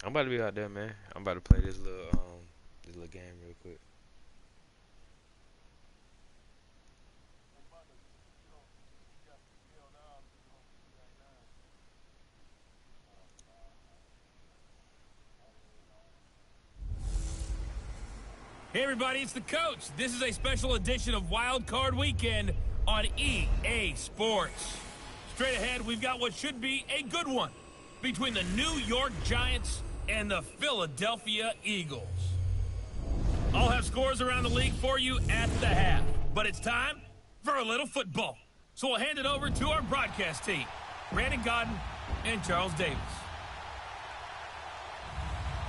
I'm about to be out there, man. I'm about to play this little game real quick. Hey everybody, it's the coach. This is a special edition of Wild Card Weekend on EA Sports. Straight ahead, we've got what should be a good one between the New York Giants and the Philadelphia Eagles. I'll have scores around the league for you at the half, but it's time for a little football. So we'll hand it over to our broadcast team, Brandon Godden and Charles Davis.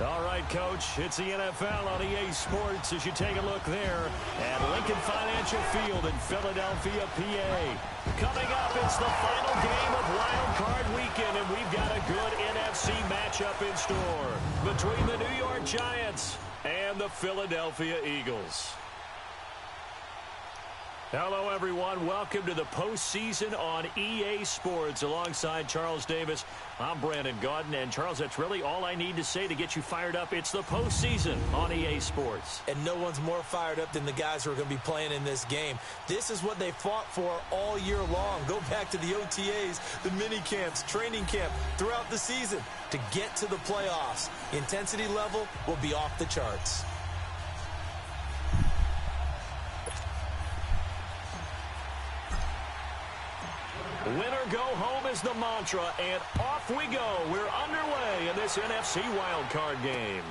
All right, Coach, it's the NFL on EA Sports as you take a look there at Lincoln Financial Field in Philadelphia, PA. Coming up, it's the final game of Wild Card Weekend, and we've got a good NFC matchup in store between the New York Giants and the Philadelphia Eagles. Hello, everyone. Welcome to the postseason on EA Sports. Alongside Charles Davis, I'm Brandon Gaudin. And, Charles, that's really all I need to say to get you fired up. It's the postseason on EA Sports. And no one's more fired up than the guys who are going to be playing in this game. This is what they fought for all year long. Go back to the OTAs, the mini camps, training camp, throughout the season to get to the playoffs. The intensity level will be off the charts. Winner go home is the mantra, and off we go. We're underway in this NFC wildcard game.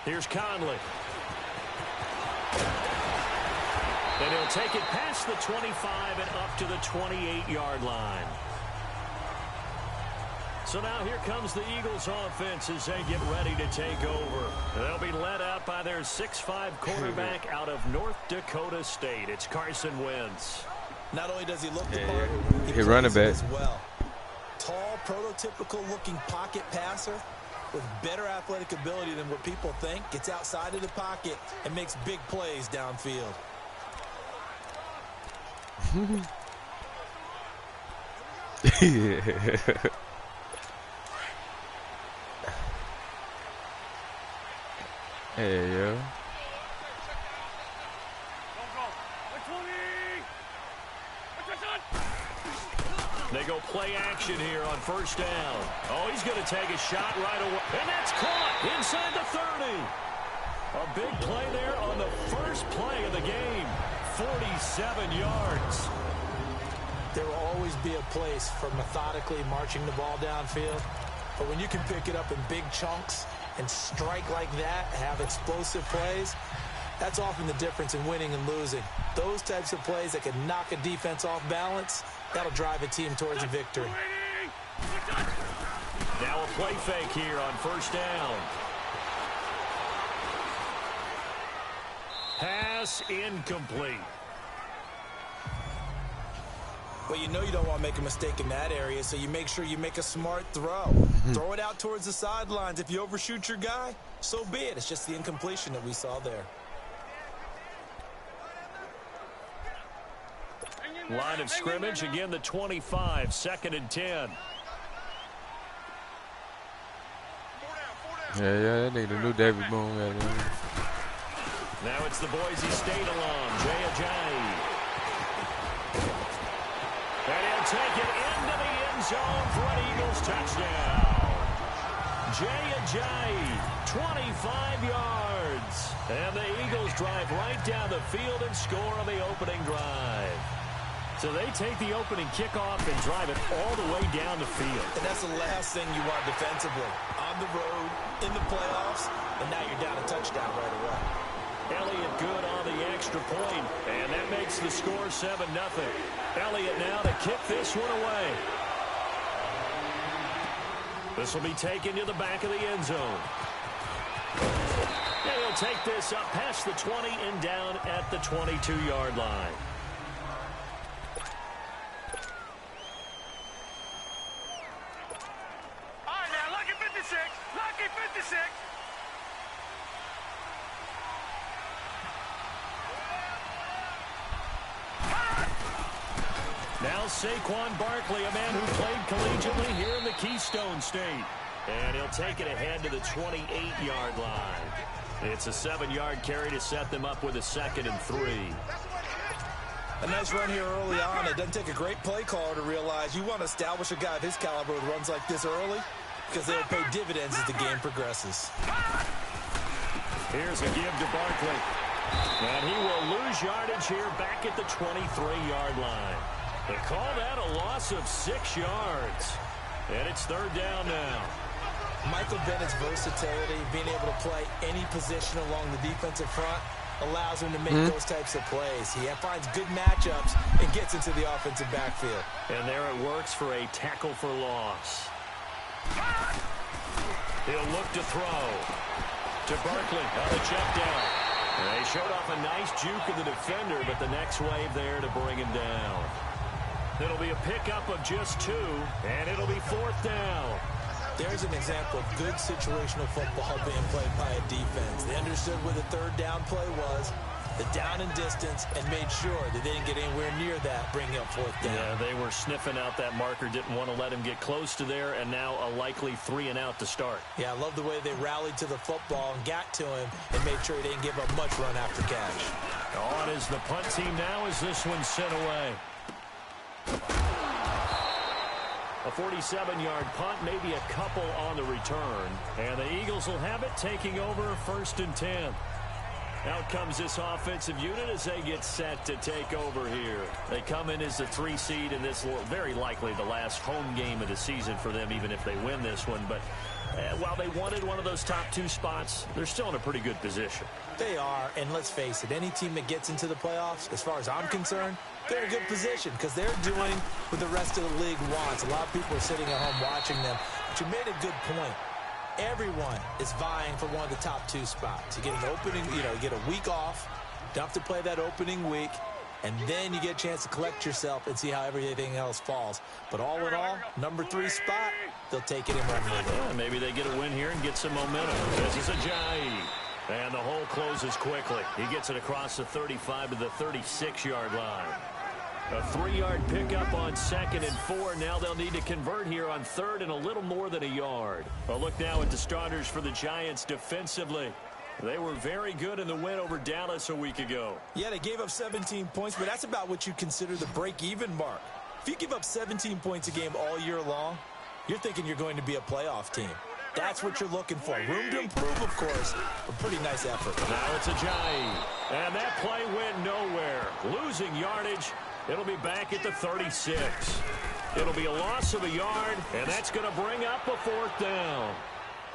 Here's Conley. And he'll take it past the 25 and up to the 28-yard line. So now here comes the Eagles offense as they get ready to take over. They'll be led out by their 6'5 quarterback out of North Dakota State. It's Carson Wentz. Not only does he look the part, he He running back as well. Tall, prototypical-looking pocket passer with better athletic ability than what people think. Gets outside of the pocket and makes big plays downfield. Hey, yo. They go play action here on first down. Oh, he's going to take a shot right away. And that's caught inside the 30. A big play there on the first play of the game. 47 yards. There will always be a place for methodically marching the ball downfield. But when you can pick it up in big chunks and strike like that, have explosive plays, that's often the difference in winning and losing. Those types of plays that can knock a defense off balance, that'll drive a team towards a victory. Now a play fake here on first down. Pass incomplete. Well, you know you don't want to make a mistake in that area, so you make sure you make a smart throw. Throw it out towards the sidelines. If you overshoot your guy, so be it. It's just the incompletion that we saw there. Line of scrimmage, again the 25, 2nd and 10. Yeah, that nigga knew David Boone. Now it's the Boise State alum, Jay Ajayi. And he'll take it into the end zone for an Eagles touchdown. Jay Ajayi, 25 yards. And the Eagles drive right down the field and score on the opening drive. So they take the opening kickoff and drive it all the way down the field. And that's the last thing you want defensively. On the road, in the playoffs, and now you're down a touchdown right away. Elliott good on the extra point, and that makes the score 7-0. Elliott now to kick this one away. This will be taken to the back of the end zone. And he'll take this up past the 20 and down at the 22-yard line. Now Saquon Barkley, a man who played collegiately here in the Keystone State. And he'll take it ahead to the 28-yard line. It's a 7-yard carry to set them up with a 2nd and 3. A nice run here early on. It doesn't take a great play caller to realize you want to establish a guy of his caliber with runs like this early because they'll pay dividends as the game progresses. Here's a give to Barkley. And he will lose yardage here back at the 23-yard line. They call that a loss of 6 yards. And it's 3rd down now. Michael Bennett's versatility, being able to play any position along the defensive front, allows him to make those types of plays. He finds good matchups and gets into the offensive backfield. And there it works for a tackle for loss. He'll look to throw to Barkley on the check down. They showed off a nice juke of the defender, but the next wave there to bring him down. It'll be a pickup of just 2, and it'll be 4th down. There's an example of good situational football being played by a defense. They understood where the 3rd down play was, the down and distance, and made sure that they didn't get anywhere near that, bringing up 4th down. Yeah, they were sniffing out that marker, didn't want to let him get close to there, and now a likely 3 and out to start. Yeah, I love the way they rallied to the football and got to him and made sure he didn't give up much run after catch. On is the punt team now as this one's sent away. A 47-yard punt, maybe a couple on the return. And the Eagles will have it, taking over 1st and 10. Out comes this offensive unit as they get set to take over here. They come in as the 3 seed, and this will very likely the last home game of the season for them, even if they win this one. But while they wanted one of those top 2 spots, they're still in a pretty good position. They are, and let's face it, any team that gets into the playoffs, as far as I'm concerned, they're in a good position because they're doing what the rest of the league wants. A lot of people are sitting at home watching them, but you made a good point. Everyone is vying for one of the top 2 spots. You get an opening, you get a week off, don't have to play that opening week, and then you get a chance to collect yourself and see how everything else falls. But all in all, number 3 spot, they'll take it and run with it. Yeah, maybe they get a win here and get some momentum. This is Ajayi. And the hole closes quickly. He gets it across the 35 to the 36-yard line. A 3-yard pickup on 2nd and 4. Now they'll need to convert here on 3rd and a little more than a yard. A look now at the starters for the Giants defensively. They were very good in the win over Dallas a week ago. Yeah, they gave up 17 points, but that's about what you consider the break-even mark. If you give up 17 points a game all year long, you're thinking you're going to be a playoff team. That's what you're looking for. Room to improve, of course, but pretty nice effort. Now it's Ajayi. And that play went nowhere. Losing yardage. It'll be back at the 36. It'll be a loss of a yard, and that's going to bring up a 4th down.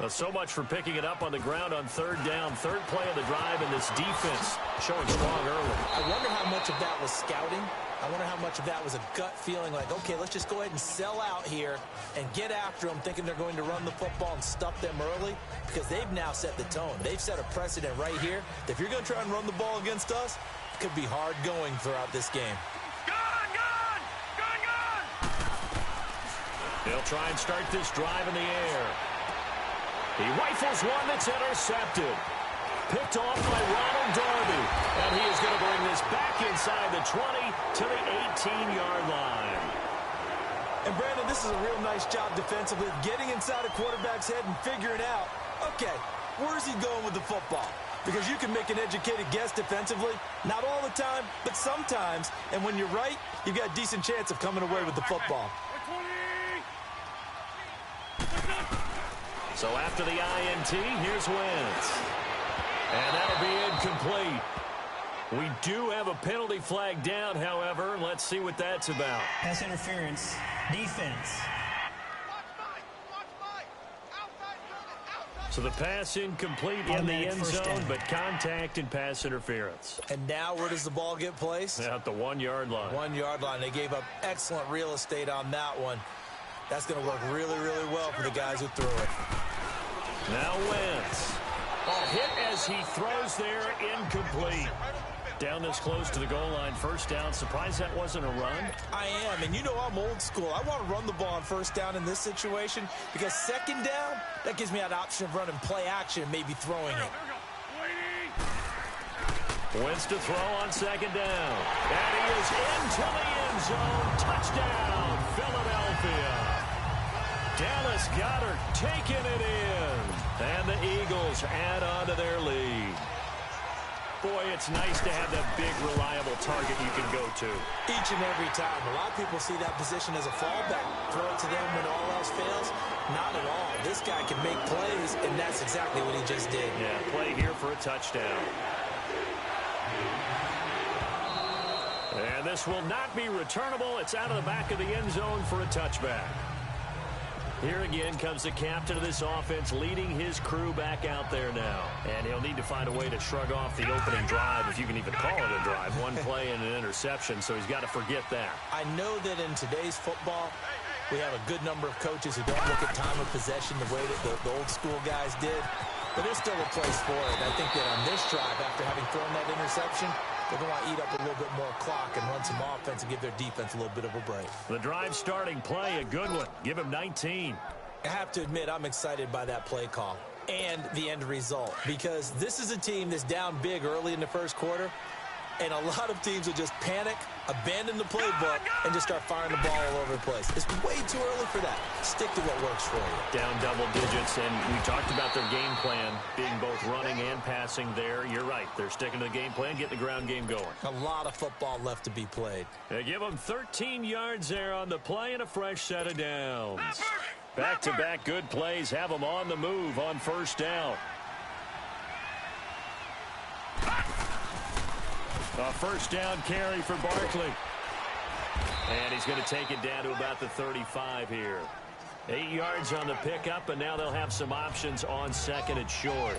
Well, so much for picking it up on the ground on 3rd down. 3rd play of the drive, and this defense showing strong early. I wonder how much of that was scouting. I wonder how much of that was a gut feeling like, okay, let's just go ahead and sell out here and get after them, thinking they're going to run the football and stuff them early, because they've now set the tone. They've set a precedent right here. If you're going to try and run the ball against us, it could be hard going throughout this game. They'll try and start this drive in the air. He rifles one that's intercepted. Picked off by Ronald Darby. And he is going to bring this back inside the 20 to the 18-yard line. And, Brandon, this is a real nice job defensively, getting inside a quarterback's head and figuring out, okay, where's he going with the football? Because you can make an educated guess defensively, not all the time, but sometimes. And when you're right, you've got a decent chance of coming away with the football. So after the INT, here's Wentz. And that'll be incomplete. We do have a penalty flag down, however. Let's see what that's about. Pass interference. Defense. So the pass incomplete in the end zone, but contact and pass interference. And now where does the ball get placed? At the 1-yard line. 1-yard line. They gave up excellent real estate on that one. That's going to work really, really well for the guys who threw it. Now Wentz. A hit as he throws there, incomplete. Down this close to the goal line, 1st down. Surprised that wasn't a run? I am, and you know I'm old school. I want to run the ball on 1st down in this situation because 2nd down, that gives me that option of running play action and maybe throwing it. Wentz to throw on 2nd down. And he is into the end zone. Touchdown, Philadelphia. Dallas Dallas Goedert taking it in. And the Eagles add on to their lead. Boy, it's nice to have that big, reliable target you can go to. Each and every time. A lot of people see that position as a fallback. Throw it to them when all else fails. Not at all. This guy can make plays, and that's exactly what he just did. Yeah, play here for a touchdown. And this will not be returnable. It's out of the back of the end zone for a touchback. Here again comes the captain of this offense leading his crew back out there now. And he'll need to find a way to shrug off the opening drive, if you can even call it a drive. One play and an interception, so he's got to forget that. I know that in today's football, we have a good number of coaches who don't look at time of possession the way that the old school guys did. But there's still a place for it. And I think that on this drive, after having thrown that interception, they're going to want to eat up a little bit more clock and run some offense and give their defense a little bit of a break. The drive starting play, a good one. Give him 19. I have to admit, I'm excited by that play call and the end result, because this is a team that's down big early in the first quarter, and a lot of teams will just panic, abandon the playbook, and just start firing the ball all over the place. It's way too early for that. Stick to what works for you. Down double digits, and we talked about their game plan being both running and passing there. You're right. They're sticking to the game plan, getting the ground game going. A lot of football left to be played. They give them 13 yards there on the play and a fresh set of downs. Back-to-back good plays have them on the move on first down. A first down carry for Barkley. And he's going to take it down to about the 35 here. 8 yards on the pickup, and now they'll have some options on second and short.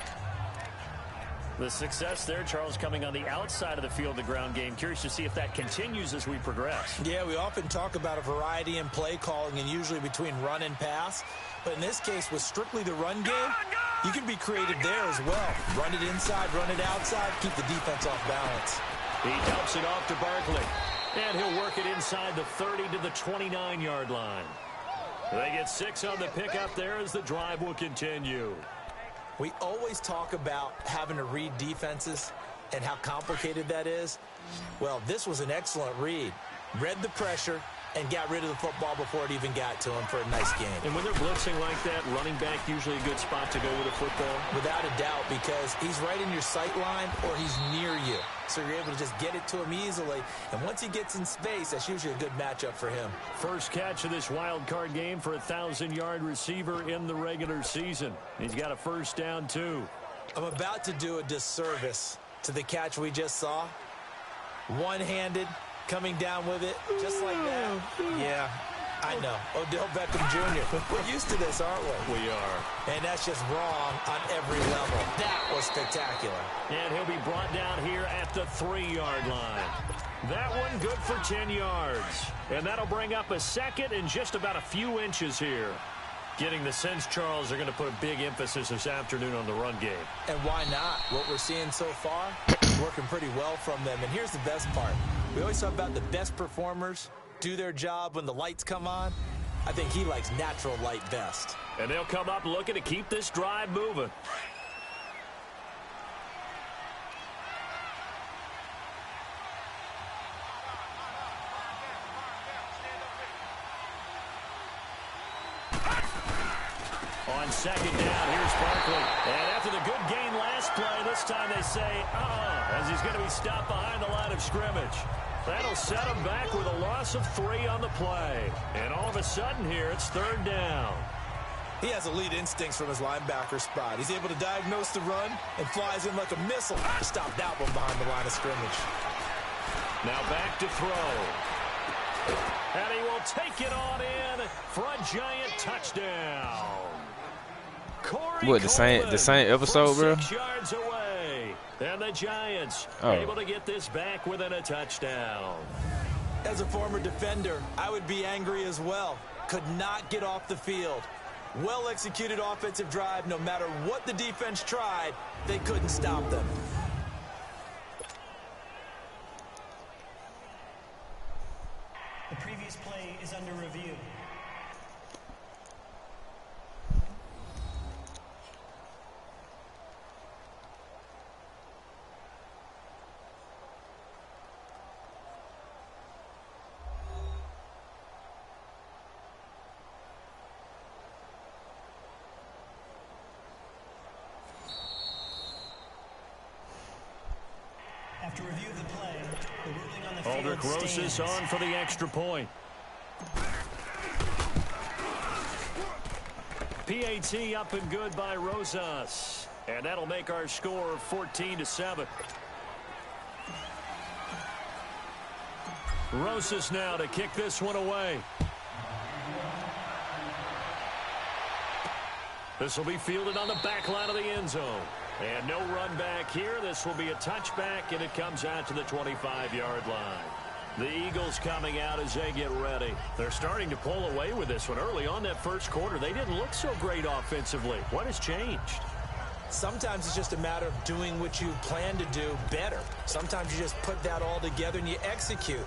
The success there, Charles, coming on the outside of the field, the ground game. Curious to see if that continues as we progress. Yeah, we often talk about a variety in play calling and usually between run and pass. But in this case, with strictly the run game, you can be creative there as well. Run it inside, run it outside, keep the defense off balance. He dumps it off to Barkley. And he'll work it inside the 30 to the 29-yard line. They get 6 on the pickup there as the drive will continue. We always talk about having to read defenses and how complicated that is. Well, this was an excellent read. Read the pressure and got rid of the football before it even got to him for a nice game. And when they're blitzing like that, running back usually a good spot to go with a football? Without a doubt, because he's right in your sight line or he's near you. So you're able to just get it to him easily. And once he gets in space, that's usually a good matchup for him. First catch of this wild card game for a 1,000-yard receiver in the regular season. He's got a first down, too. I'm about to do a disservice to the catch we just saw. One-handed, coming down with it, just like that. Yeah, I know. Odell Beckham Jr. We're used to this, aren't we? We are. And that's just wrong on every level. That was spectacular. And he'll be brought down here at the 3-yard line. That one good for 10 yards. And that'll bring up a second and just about a few inches here. Getting the sense, Charles, they're going to put a big emphasis this afternoon on the run game. And why not? What we're seeing so far is working pretty well from them. And here's the best part. We always talk about the best performers do their job when the lights come on. I think he likes natural light best. And they'll come up looking to keep this drive moving. On second down, here's Barkley. And after the good gain last play, this time they say, as he's going to be stopped behind the line of scrimmage. That'll set him back with a loss of 3 on the play. And all of a sudden here, it's third down. He has elite instincts from his linebacker spot. He's able to diagnose the run and flies in like a missile to stop that one behind the line of scrimmage. Now back to throw. And he will take it on in for a giant touchdown. What, the same episode, bro? 6 yards away. And the Giants able to get this back within a touchdown. As a former defender, I would be angry as well. Could not get off the field. Well-executed offensive drive. No matter what the defense tried, they couldn't stop them. The previous play is under review. After review of the play, the ruling on the Aldrich field Rosas stands. on for the extra point. PAT up and good by Rosas. And that'll make our score 14-7. Rosas now to kick this one away. This will be fielded on the back line of the end zone. And no run back here. This will be a touchback, and it comes out to the 25-yard line. The Eagles coming out as they get ready. They're starting to pull away with this one. Early on that first quarter, they didn't look so great offensively. What has changed? Sometimes it's just a matter of doing what you plan to do better. Sometimes you just put that all together and you execute.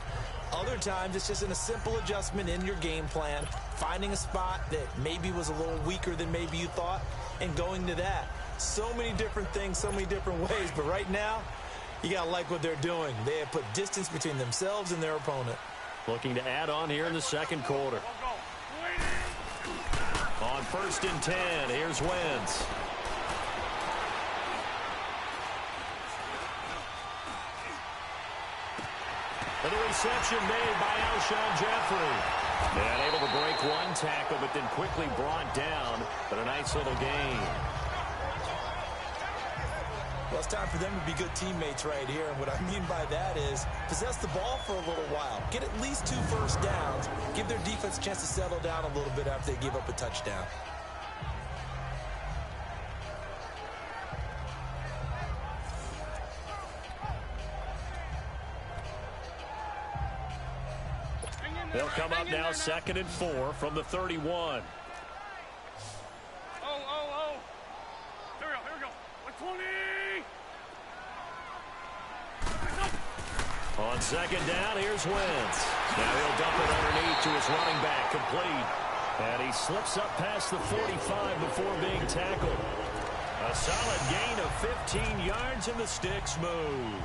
Other times it's just in a simple adjustment in your game plan, finding a spot that maybe was a little weaker than maybe you thought, and going to that. So many different things, so many different ways, but right now, you got to like what they're doing. They have put distance between themselves and their opponent. Looking to add on here in the second quarter. On 1st and 10, here's Wentz. And the reception made by Alshon Jeffrey. And able to break one tackle, but then quickly brought down. But a nice little gain. Well, it's time for them to be good teammates right here. And what I mean by that is possess the ball for a little while. Get at least 2 first downs. Give their defense a chance to settle down a little bit after they give up a touchdown. They'll come up now 2nd and 4 from the 31. Here we go. 20. On 2nd down, here's Wentz. Now he'll dump it underneath to his running back, complete. And he slips up past the 45 before being tackled. A solid gain of 15 yards, and the sticks move.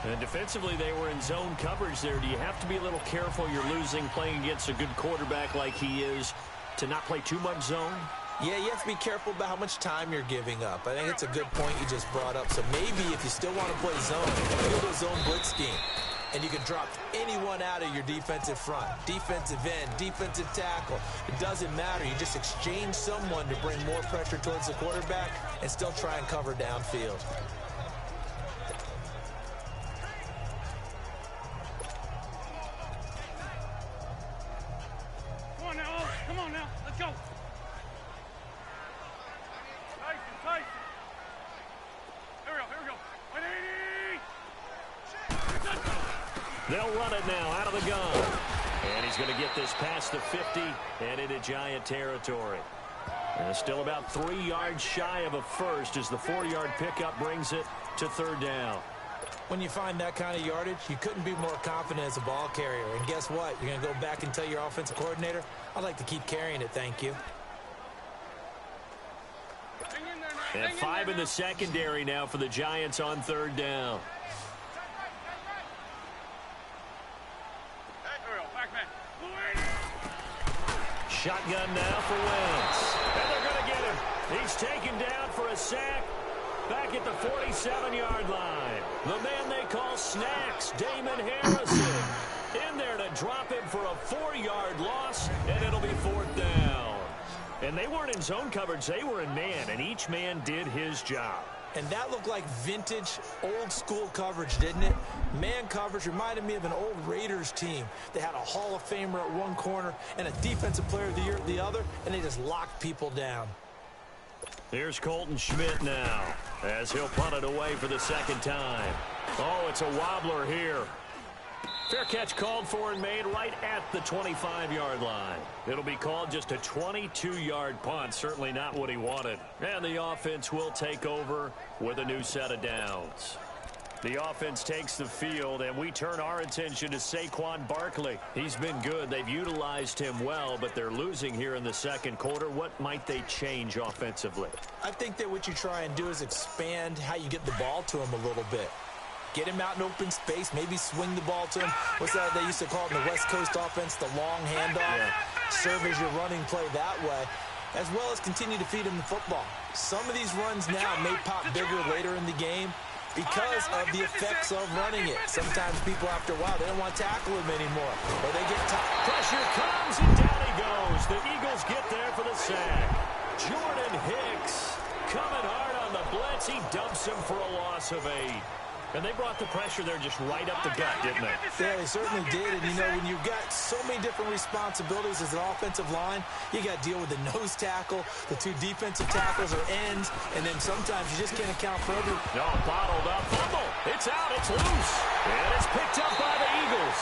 And defensively, they were in zone coverage there. Do you have to be a little careful? You're losing playing against a good quarterback like he is to not play too much zone? Yeah, you have to be careful about how much time you're giving up. I think it's a good point you just brought up. So maybe if you still want to play zone, you go to a zone blitz scheme. And you can drop anyone out of your defensive front. Defensive end, defensive tackle. It doesn't matter. You just exchange someone to bring more pressure towards the quarterback and still try and cover downfield. Come on now. Let's go. Tyson. Here we go. 180. They'll run it now out of the gun. And he's going to get this past the 50 and into Giant territory. And still about 3 yards shy of a first as the 4-yard pickup brings it to 3rd down. When you find that kind of yardage, you couldn't be more confident as a ball carrier. And guess what? You're going to go back and tell your offensive coordinator, I'd like to keep carrying it, thank you. And 5 in the secondary now for the Giants on 3rd down. Shotgun now for Wentz. And they're going to get him. He's taken down for a sack back at the 47-yard line. The man they call Snacks, Damon Harrison, in there to drop him for a 4-yard loss, and it'll be 4th down. And they weren't in zone coverage. They were in man, and each man did his job. And that looked like vintage, old-school coverage, didn't it? Man coverage reminded me of an old Raiders team. They had a Hall of Famer at one corner and a Defensive Player of the Year at the other, and they just locked people down. Here's Colton Schmidt now as he'll punt it away for the 2nd time. Oh, it's a wobbler here. Fair catch called for and made right at the 25-yard line. It'll be called just a 22-yard punt. Certainly not what he wanted. And the offense will take over with a new set of downs. The offense takes the field, and we turn our attention to Saquon Barkley. He's been good. They've utilized him well, but they're losing here in the 2nd quarter. What might they change offensively? I think that what you try and do is expand how you get the ball to him a little bit. Get him out in open space, maybe swing the ball to him. What's that they used to call it in the West Coast offense, the long handoff? Yeah. Serve as your running play that way, as well as continue to feed him the football. Some of these runs now may pop bigger later in the game, because of the effects of running it. Sometimes people, after a while, they don't want to tackle him anymore, or they get tired. Pressure comes, and down he goes. The Eagles get there for the sack. Jordan Hicks coming hard on the blitz. He dumps him for a loss of 8. And they brought the pressure there just right up the gut, didn't they? Yeah, they certainly did. And, you know, when you've got so many different responsibilities as an offensive line, you got to deal with the nose tackle, the 2 defensive tackles or ends, and then sometimes you just can't account for every... No, bottled up. Fumble. It's out. It's loose. And it's picked up by the Eagles.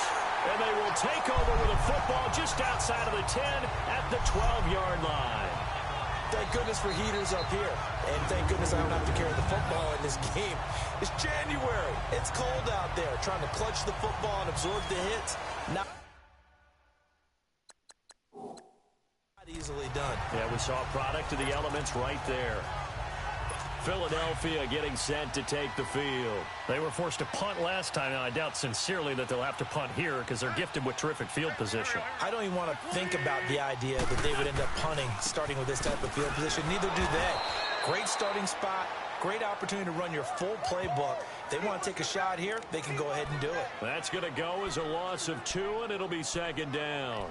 And they will take over with a football just outside of the 10 at the 12-yard line. Thank goodness for heaters up here. And thank goodness I don't have to carry the football in this game. It's January. It's cold out there. Trying to clutch the football and absorb the hits. Not easily done. Yeah, we saw a product of the elements right there. Philadelphia getting set to take the field. They were forced to punt last time, and I doubt sincerely that they'll have to punt here because they're gifted with terrific field position. I don't even want to think about the idea that they would end up punting starting with this type of field position. Neither do they. Great starting spot, great opportunity to run your full playbook. If they want to take a shot here, they can go ahead and do it. That's going to go as a loss of 2, and it'll be 2nd down.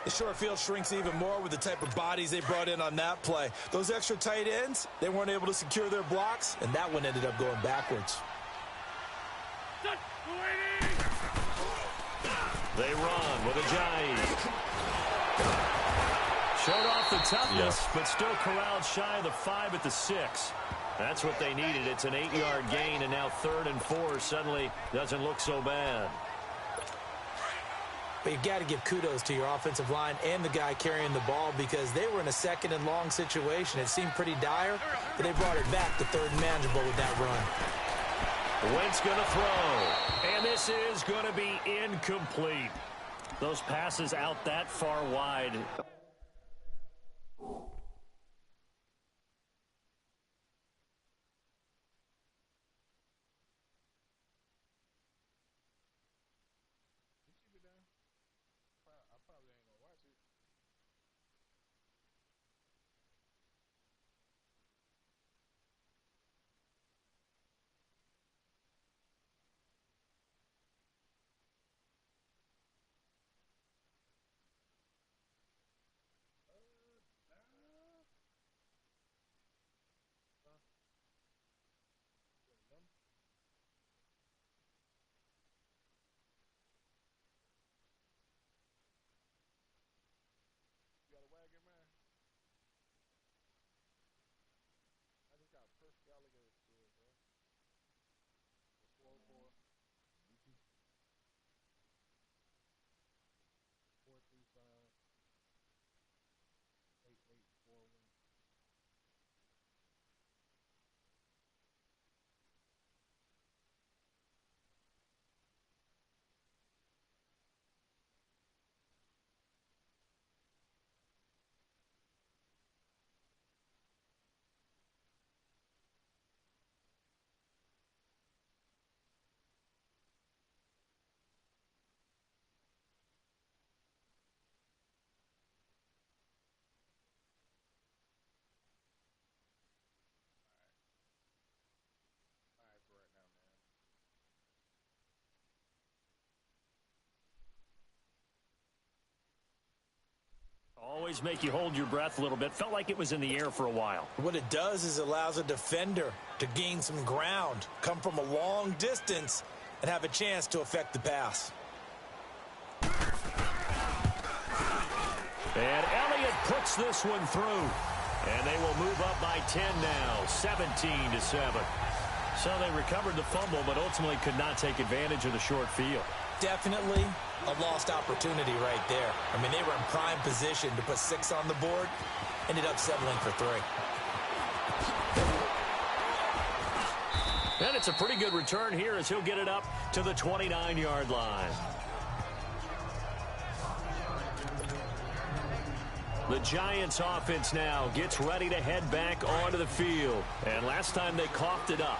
The short field shrinks even more with the type of bodies they brought in on that play. Those extra tight ends, they weren't able to secure their blocks, and that one ended up going backwards. They run with a Giant. Showed off the toughness, but still corralled shy of the 5 at the 6. That's what they needed. It's an 8-yard gain, and now 3rd and 4 suddenly doesn't look so bad. But you got to give kudos to your offensive line and the guy carrying the ball because they were in a 2nd and long situation. It seemed pretty dire, but they brought it back to 3rd and manageable with that run. Wentz going to throw, and this is going to be incomplete. Those passes out that far wide. Always make you hold your breath a little bit. Felt like it was in the air for a while. What it does is allows a defender to gain some ground, come from a long distance, and have a chance to affect the pass. And Elliott puts this one through. And they will move up by 10 now, 17-7. So they recovered the fumble, but ultimately could not take advantage of the short field. Definitely a lost opportunity right there. I mean, they were in prime position to put 6 on the board, ended up settling for 3. And it's a pretty good return here as he'll get it up to the 29-yard line. The Giants offense now gets ready to head back onto the field. And last time they coughed it up,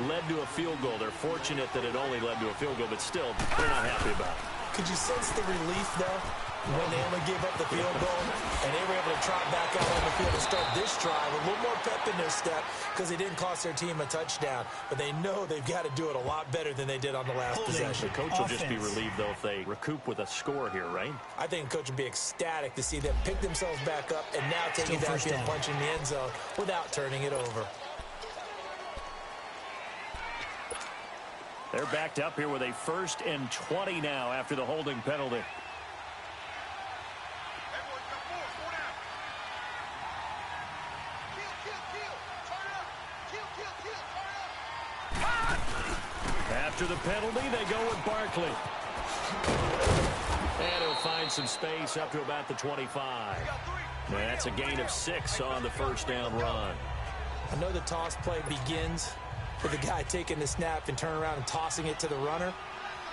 led to a field goal. They're fortunate that it only led to a field goal, but still, they're not happy about it. Could you sense the relief, though? when they only gave up the field goal, and they were able to trot back out on the field to start this drive. A little more pep in their step because they didn't cost their team a touchdown. But they know they've got to do it a lot better than they did on the last possession. The coach will just be relieved, though, if they recoup with a score here, right? I think the coach would be ecstatic to see them pick themselves back up and now take it downfield and punch in the end zone without turning it over. They're backed up here with a 1st and 20 now after the holding penalty. After the penalty, they go with Barkley. And he'll find some space up to about the 25. Now that's a gain of 6 on the first down run. I know the toss play begins with the guy taking the snap and turning around and tossing it to the runner.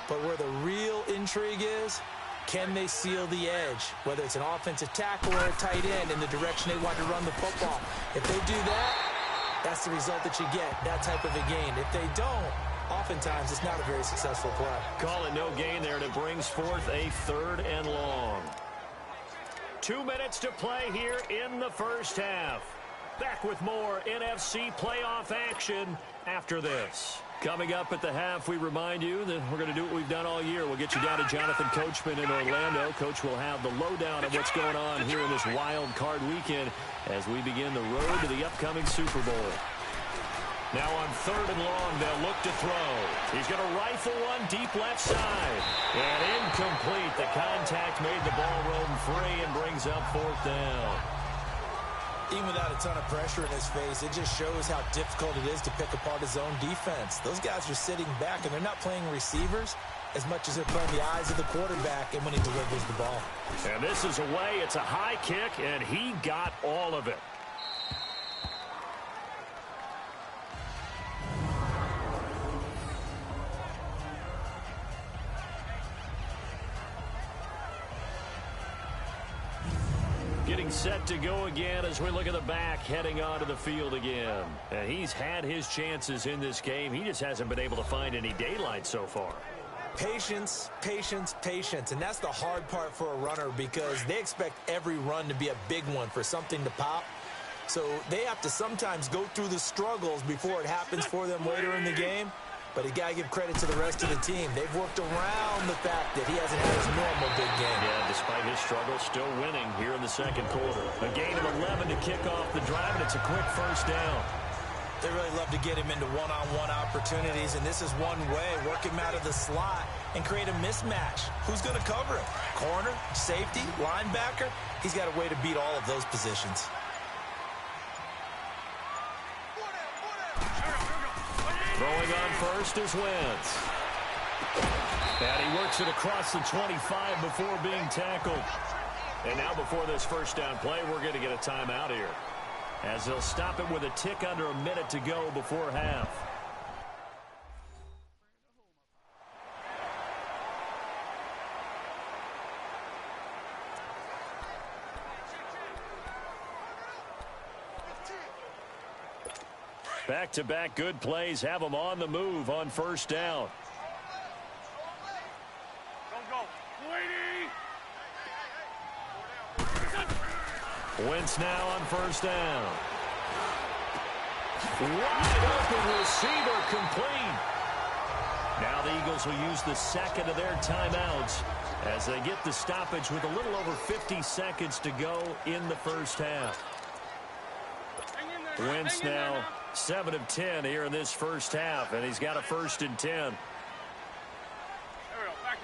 But where the real intrigue is, can they seal the edge? Whether it's an offensive tackle or a tight end in the direction they want to run the football. If they do that, that's the result that you get, that type of a gain. If they don't, oftentimes it's not a very successful play. Call it no gain there, and it brings forth a 3rd and long. 2 minutes to play here in the first half. Back with more NFC playoff action after this. Coming up at the half, we remind you that we're going to do what we've done all year. We'll get you down to Jonathan Coachman in Orlando. Coach will have the lowdown of what's going on here in this wild card weekend as we begin the road to the upcoming Super Bowl. Now on 3rd and long, they'll look to throw. He's going to rifle one deep left side. And incomplete. The contact made the ball roam free and brings up 4th down. Even without a ton of pressure in his face, it just shows how difficult it is to pick apart his own defense. Those guys are sitting back, and they're not playing receivers as much as they're playing the eyes of the quarterback and when he delivers the ball. And this is away. It's a high kick, and he got all of it. Getting set to go again as we look at the back heading onto the field again. And he's had his chances in this game. He just hasn't been able to find any daylight so far. Patience, patience, patience. And that's the hard part for a runner because they expect every run to be a big one for something to pop. So they have to sometimes go through the struggles before it happens for them later in the game. But you got to give credit to the rest of the team. They've worked around the fact that he hasn't had his normal big game. Yeah, despite his struggle, still winning here in the second quarter. A gain of 11 to kick off the drive, and it's a quick first down. They really love to get him into one-on-one opportunities, and this is one way. Work him out of the slot and create a mismatch. Who's going to cover him? Corner, safety, linebacker? He's got a way to beat all of those positions. Throwing on first is Wentz. And he works it across the 25 before being tackled. And now before this first down play, we're going to get a timeout here, as they'll stop it with a tick under a minute to go before half. Back-to-back good plays have them on the move on first down. Wentz now on first down. Wide open receiver complete. Now the Eagles will use the second of their timeouts as they get the stoppage with a little over 50 seconds to go in the first half. Wentz now 7 of 10 here in this first half, and he's got a 1st and 10. There we go, back.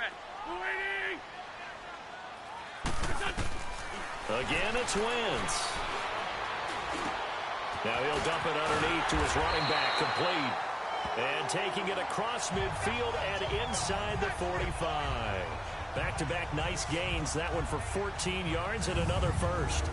Again, it's Wentz. Now he'll dump it underneath to his running back, complete. And taking it across midfield and inside the 45. Back-to-back nice gains. That one for 14 yards and another first.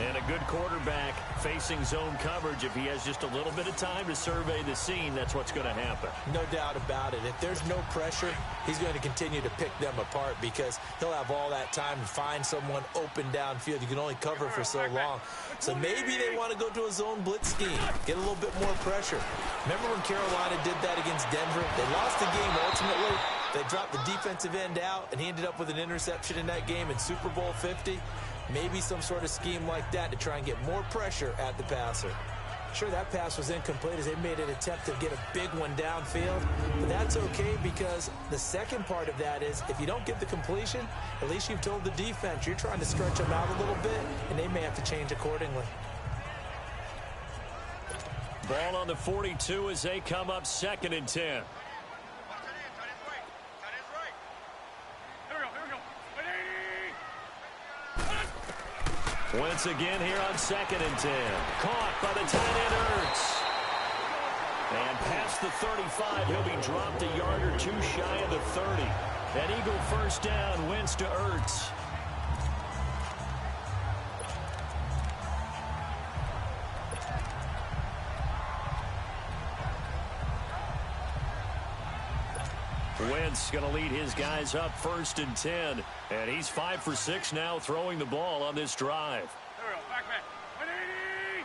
And a good quarterback facing zone coverage. If he has just a little bit of time to survey the scene, that's what's going to happen. No doubt about it. If there's no pressure, he's going to continue to pick them apart because he'll have all that time to find someone open downfield. You can only cover for so long. So maybe they want to go to a zone blitz scheme, get a little bit more pressure. Remember when Carolina did that against Denver? They lost the game ultimately, They dropped the defensive end out, and he ended up with an interception in that game in Super Bowl 50. Maybe some sort of scheme like that to try and get more pressure at the passer. Sure, that pass was incomplete as they made an attempt to get a big one downfield, but that's okay because the second part of that is if you don't get the completion, at least you've told the defense you're trying to stretch them out a little bit, and they may have to change accordingly. Ball on the 42 as they come up 2nd and 10. Once again here on 2nd and 10. Caught by the tight end Ertz. And past the 35, he'll be dropped a yard or two shy of the 30. That Eagle first down wins to Ertz. Wentz going to lead his guys up 1st and 10. And he's 5 for 6 now throwing the ball on this drive. There we go. Back. 180.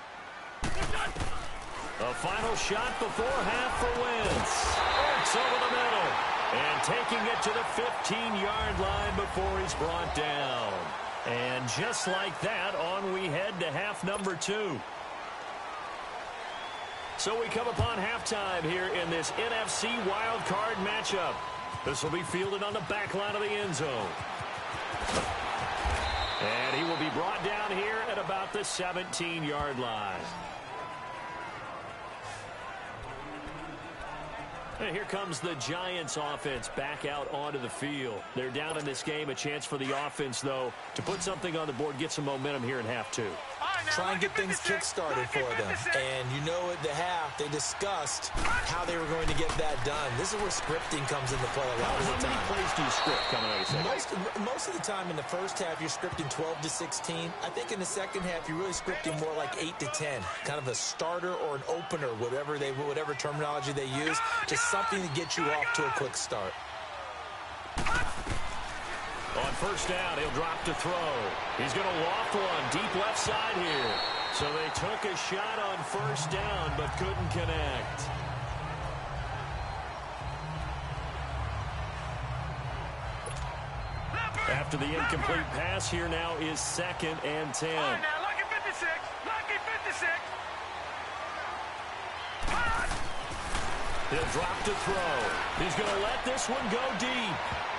A final shot before half for Wentz. Ertz over the middle. And taking it to the 15-yard line before he's brought down. And just like that, on we head to half number 2. So we come upon halftime here in this NFC wild card matchup. This will be fielded on the back line of the end zone. And he will be brought down here at about the 17-yard line. And here comes the Giants offense back out onto the field. They're down in this game. A chance for the offense, though, to put something on the board, get some momentum here in half 2. Try and get things kick-started for them. And you know at the half, they discussed how they were going to get that done. This is where scripting comes into play a lot of the time. How many plays do you script coming out of second? Most of the time in the first half, you're scripting 12 to 16. I think in the second half, you're really scripting more like 8 to 10. Kind of a starter or an opener, whatever terminology they use. Just something to get you off to a quick start. On first down, he'll drop to throw. He's going to loft one deep left side here. So they took a shot on first down, but couldn't connect. After the incomplete pass, here now is 2nd and 10. All right, now, lucky 56. Lucky 56. He'll drop to throw. He's going to let this one go deep.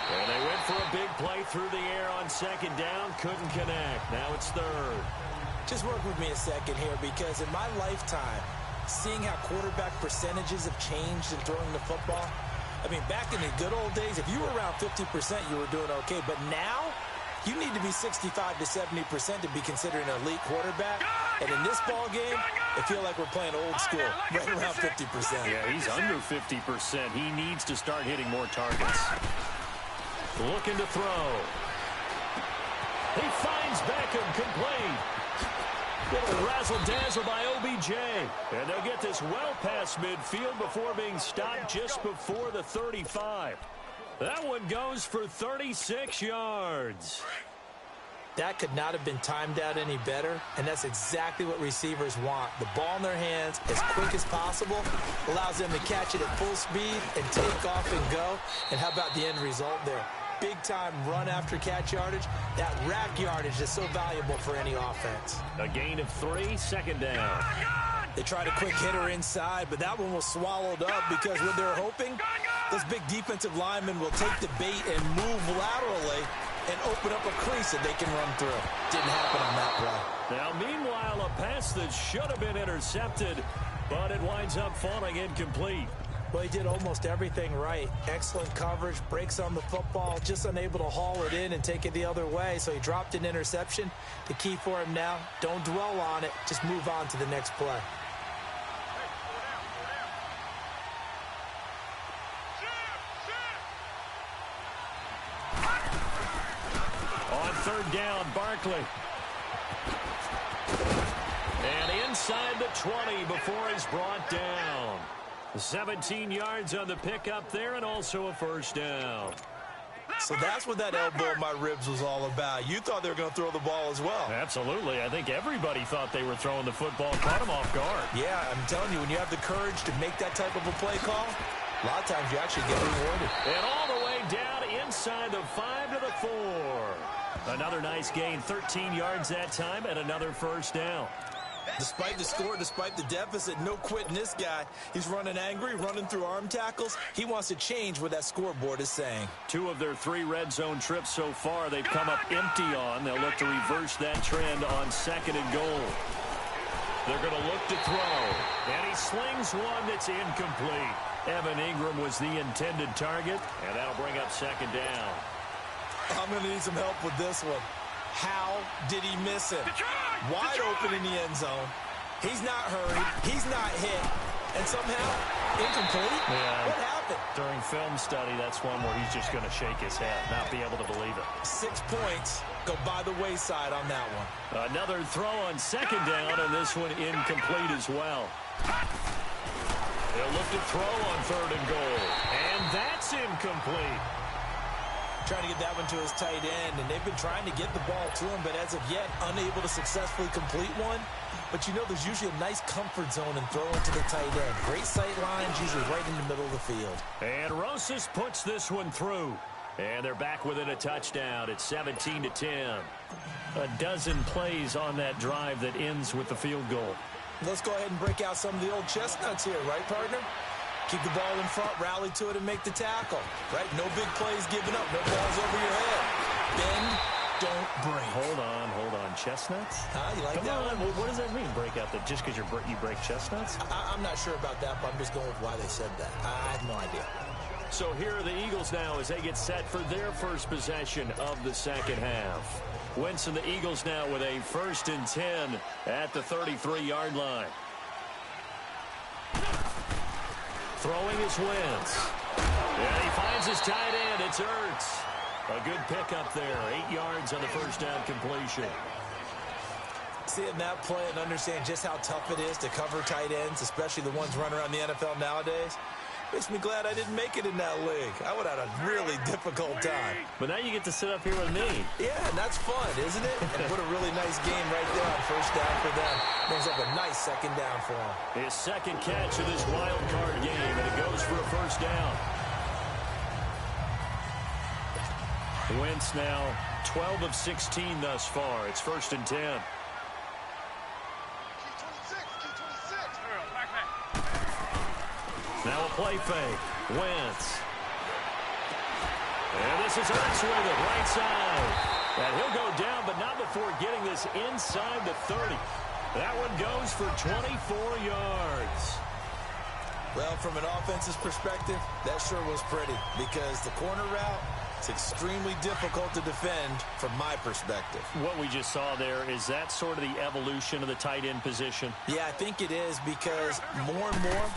And they went for a big play through the air on 2nd down. Couldn't connect. Now it's 3rd. Just work with me a second here because in my lifetime, seeing how quarterback percentages have changed in throwing the football, I mean, back in the good old days, if you were around 50%, you were doing okay. But now, you need to be 65 to 70% to be considered an elite quarterback. And in this ball game, I feel like we're playing old school, right around 50%. Yeah, he's under 50%. He needs to start hitting more targets. Looking to throw. He finds Beckham complete. Little razzle-dazzle by OBJ. And they'll get this well past midfield before being stopped just before the 35. That one goes for 36 yards. That could not have been timed out any better, and that's exactly what receivers want. The ball in their hands as quick as possible allows them to catch it at full speed and take off and go. And how about the end result there? Big-time run after catch yardage. That rack yardage is so valuable for any offense. A gain of 3, 2nd down. They tried a quick hitter inside, but that one was swallowed up because what they're hoping, those big defensive linemen will take the bait and move laterally and open up a crease that they can run through. Didn't happen on that play. Now, meanwhile, a pass that should have been intercepted, but it winds up falling incomplete. Well, he did almost everything right. Excellent coverage, breaks on the football, just unable to haul it in and take it the other way. So he dropped an interception. The key for him now, don't dwell on it. Just move on to the next play. On 3rd down, Barkley. And inside the 20 before he's brought down. 17 yards on the pickup there and also a first down. So that's what that elbow in my ribs was all about. You thought they were going to throw the ball as well. Absolutely. I think everybody thought they were throwing the football, caught him off guard. Yeah, I'm telling you, when you have the courage to make that type of a play call, a lot of times you actually get rewarded. And all the way way down inside the 5 to the 4. Another nice gain, 13 yards that time, and another first down. Despite the score, despite the deficit, no quitting this guy. He's running angry, running through arm tackles. He wants to change what that scoreboard is saying. 2 of their 3 red zone trips so far they've come up empty on. They'll look to reverse that trend on 2nd and goal. They're going to look to throw. And he slings one that's incomplete. Evan Ingram was the intended target, and that'll bring up 2nd down. I'm going to need some help with this one. How did he miss it? Wide open in the end zone. He's not hurried. He's not hit. And somehow, incomplete? Yeah. What happened? During film study, that's one where he's just going to shake his head, not be able to believe it. 6 points go by the wayside on that one. Another throw on 2nd down, and this one incomplete as well. They'll look to throw on 3rd and goal. And that's incomplete. Trying to get that one to his tight end, and they've been trying to get the ball to him, but as of yet, unable to successfully complete one. But you know there's usually a nice comfort zone in throwing to the tight end. Great sight lines, usually right in the middle of the field. And Rosas puts this one through. And they're back within a touchdown at 17-10. A dozen plays on that drive that ends with the field goal. Let's go ahead and break out some of the old chestnuts here, right, partner? Keep the ball in front, rally to it, and make the tackle. Right? No big plays given up. No balls over your head. Bend, don't break. Hold on. Chestnuts? You like Come that on. one? What does that mean, break out? That just because you break chestnuts? I'm not sure about that, but I'm just going with why they said that. I have no idea. So here are the Eagles now as they get set for their first possession of the second half. Wentz and the Eagles now with a 1st and 10 at the 33-yard line. Throwing is Wentz. And he finds his tight end. It's Ertz. A good pickup there. 8 yards on the first down completion. Seeing that play and understand just how tough it is to cover tight ends, especially the ones running around the NFL nowadays, makes me glad I didn't make it in that league. I would have had a really difficult time. But now you get to sit up here with me. Yeah, and that's fun, isn't it? And what a really nice game right there on first down for them. Brings up a nice 2nd down for him. His 2nd catch of this wild card game, and it goes for a first down. Wentz now 12 of 16 thus far. It's 1st and 10. Now a play fake. Wentz. And this is Ertz with it, right side. And he'll go down, but not before getting this inside the 30. That one goes for 24 yards. Well, from an offense's perspective, that sure was pretty because the corner route, it's extremely difficult to defend from my perspective. What we just saw there, is that sort of the evolution of the tight end position? Yeah, I think it is because more and more,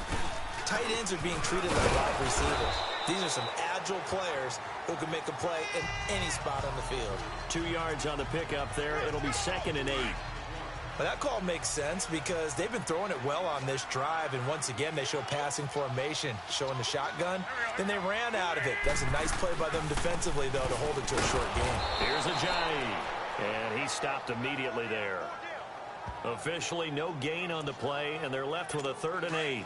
tight ends are being treated like wide receivers. These are some agile players who can make a play in any spot on the field. 2 yards on the pickup there. It'll be 2nd and 8. Well, that call makes sense because they've been throwing it well on this drive, and once again, they show passing formation, showing the shotgun. Then they ran out of it. That's a nice play by them defensively, though, to hold it to a short game. Here's Ajayi, and he stopped immediately there. Officially, no gain on the play, and they're left with a 3rd and 8.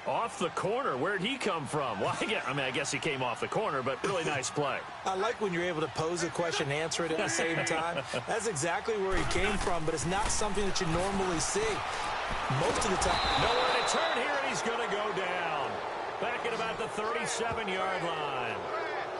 Off the corner. Where'd he come from? Well, I guess he came off the corner, but really nice play. I like when you're able to pose a question and answer it at the same time. That's exactly where he came from, but it's not something that you normally see. Most of the time. Nowhere to turn here, and he's going to go down. Back at about the 37-yard line.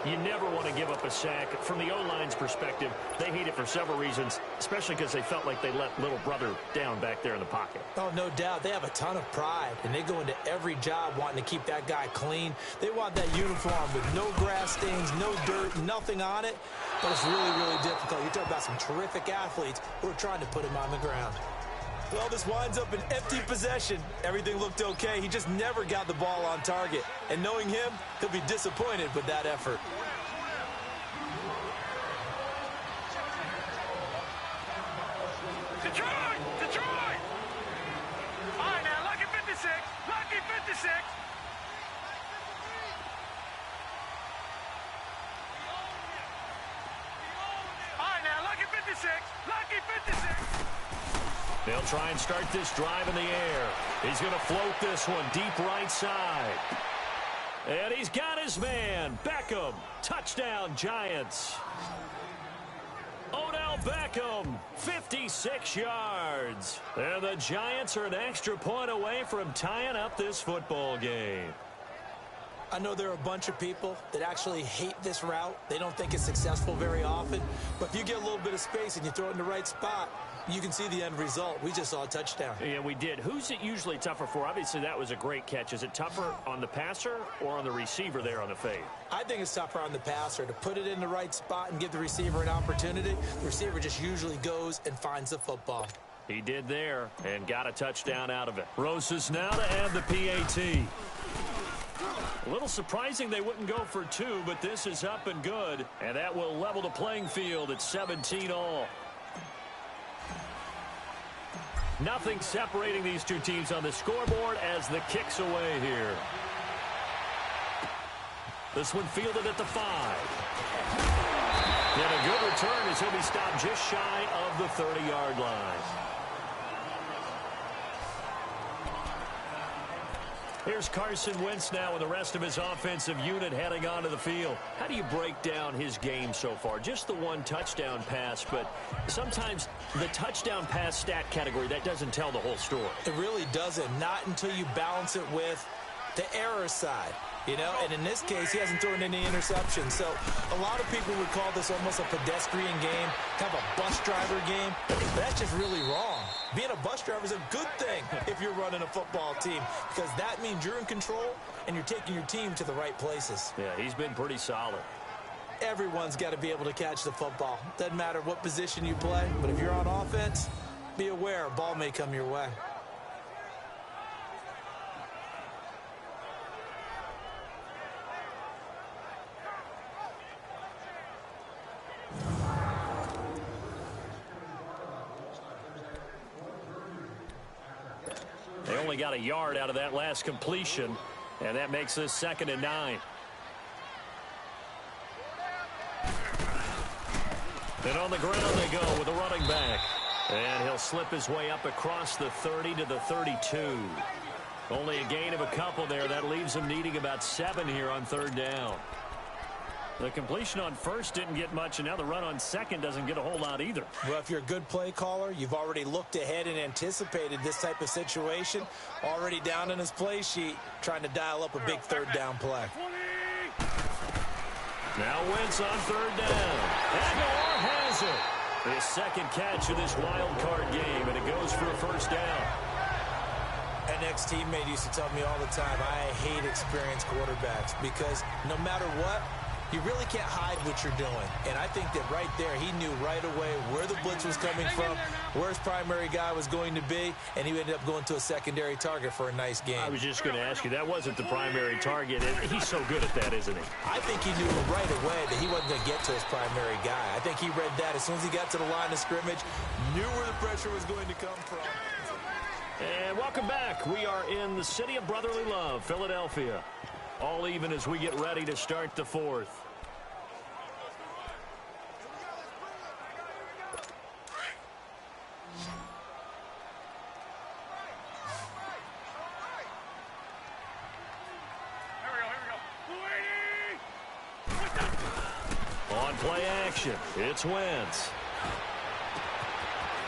You never want to give up a sack. From the O-line's perspective, they hate it for several reasons, especially because they felt like they let little brother down back there in the pocket. Oh, no doubt. They have a ton of pride, and they go into every job wanting to keep that guy clean. They want that uniform with no grass stains, no dirt, nothing on it, but it's really, really difficult. You're talking about some terrific athletes who are trying to put him on the ground. Well, this winds up an empty possession. Everything looked okay. He just never got the ball on target. And knowing him, he'll be disappointed with that effort. Detroit! Detroit! All right, now, lucky 56. Lucky 56. All right, now, lucky 56. Lucky 56. They'll try and start this drive in the air. He's going to float this one deep right side. And he's got his man. Beckham. Touchdown, Giants. Odell Beckham, 56 yards. And the Giants are an extra point away from tying up this football game. I know there are a bunch of people that actually hate this route. They don't think it's successful very often. But if you get a little bit of space and you throw it in the right spot, you can see the end result. We just saw a touchdown. Yeah, we did. Who's it usually tougher for? Obviously, that was a great catch. Is it tougher on the passer or on the receiver there on the fade? I think it's tougher on the passer to put it in the right spot and give the receiver an opportunity. The receiver just usually goes and finds the football. He did there and got a touchdown out of it. Rosas now to add the PAT. A little surprising they wouldn't go for two, but this is up and good. And that will level the playing field at 17-all. Nothing separating these two teams on the scoreboard as the kick's away here. This one fielded at the 5. And a good return as he'll be stopped just shy of the 30-yard line. Here's Carson Wentz now with the rest of his offensive unit heading onto the field. How do you break down his game so far? Just the one touchdown pass, but sometimes the touchdown pass stat category, that doesn't tell the whole story. It really doesn't, not until you balance it with the error side. You know, and in this case, he hasn't thrown any interceptions. So a lot of people would call this almost a pedestrian game, kind of a bus driver game. But that's just really wrong. Being a bus driver is a good thing if you're running a football team, because that means you're in control and you're taking your team to the right places. Yeah, he's been pretty solid. Everyone's got to be able to catch the football. Doesn't matter what position you play, but if you're on offense, be aware a ball may come your way. They only got a yard out of that last completion, and that makes this 2nd and 9. And on the ground they go with a running back. And he'll slip his way up across the 30 to the 32. Only a gain of a couple there. That leaves him needing about 7 here on 3rd down. The completion on first didn't get much, and now the run on second doesn't get a whole lot either. Well, if you're a good play caller, you've already looked ahead and anticipated this type of situation. Already down in his play sheet, trying to dial up a big 3rd down play. Now Wentz on 3rd down. Aguilar has it. His 2nd catch of this wild card game, and it goes for a 1st down. An ex-teammate used to tell me all the time, I hate experienced quarterbacks because no matter what, you really can't hide what you're doing. And I think that right there, he knew right away where the blitz was coming from, where his primary guy was going to be, and he ended up going to a secondary target for a nice game. I was just going to ask you, that wasn't the primary target, and he's so good at that, isn't he? I think he knew right away that he wasn't going to get to his primary guy. I think he read that as soon as he got to the line of scrimmage, knew where the pressure was going to come from. And welcome back. We are in the city of brotherly love, Philadelphia. All even as we get ready to start the 4th. On play action, it's Wentz.